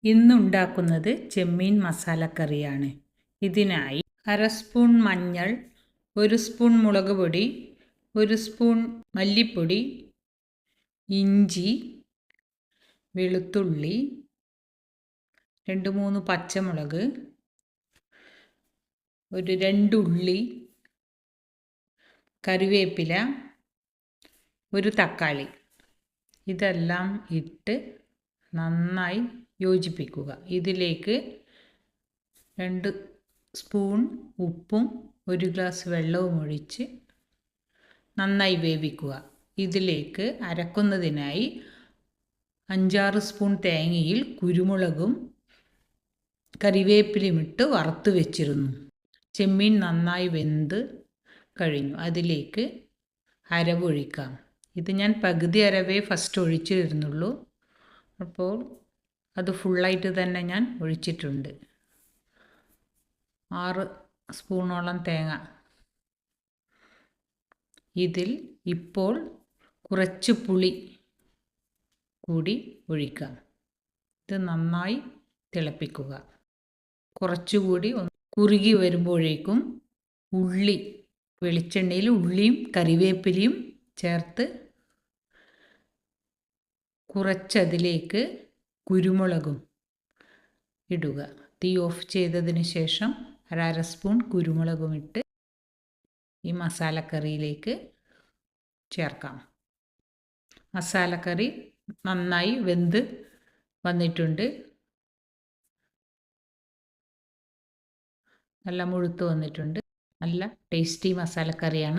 ഇന്നുണ്ടാക്കുന്നത് ചെമ്മീൻ മസാലക്കറിയാണ്. ഇതിനായി 1/2 സ്പൂൺ മഞ്ഞൾ, 1 സ്പൂൺ മുളക് പൊടി, 1 സ്പൂൺ മല്ലിപ്പൊടി, ഇഞ്ചി, വെളുത്തുള്ളി, 2-3 പച്ചമുളക്, 2 ഉള്ളി, കറിവേപ്പില, 1 തക്കാളി. ഇതെല്ലാം ഇട്ട് നന്നായി യോജിപ്പിക്കുക. ഇതിലേക്ക് 2 സ്പൂൺ ഉപ്പും 1 ഗ്ലാസ് വെള്ളവും ഒഴിച്ച് നന്നായി വേവിക്കുക. ഇതിലേക്ക് അരക്കുന്നതിനായി 5-6 സ്പൂൺ തേങ്ങയിൽ കുരുമുളകും കറിവേപ്പിലയും ഇട്ട് വറുത്ത് വെച്ചിരുന്നു. ചെമ്മീൻ നന്നായി വെന്ത് കഴിഞ്ഞു. അതിലേക്ക് അരവൊഴിക്കാം. ഇത് ഞാൻ പകുതി അരവേ ഫസ്റ്റ് ഒഴിച്ചിരുന്നുള്ളൂ. അപ്പോൾ അത് ഫുള്ളായിട്ട് തന്നെ ഞാൻ ഒഴിച്ചിട്ടുണ്ട്. 6 സ്പൂണോളം തേങ്ങ. ഇതിൽ ഇപ്പോൾ കുറച്ച് പുളി കൂടി ഒഴിക്കാം. ഇത് നന്നായി തിളപ്പിക്കുക. കുറച്ചുകൂടി കുറുകി വരുമ്പോഴേക്കും വെളിച്ചെണ്ണയിൽ ഉള്ളിയും കറിവേപ്പിലയും ചേർത്ത് കുറച്ചതിലേക്ക് കുരുമുളകും ഇടുക. തീ ഓഫ് ചെയ്തതിന് ശേഷം 1/2 സ്പൂൺ കുരുമുളകും ഇട്ട് ഈ മസാലക്കറിയിലേക്ക് ചേർക്കാം. മസാലക്കറി നന്നായി വെന്ത് വന്നിട്ടുണ്ട്. നല്ല മുഴുത്ത് വന്നിട്ടുണ്ട്. നല്ല ടേസ്റ്റി മസാലക്കറിയാണ്.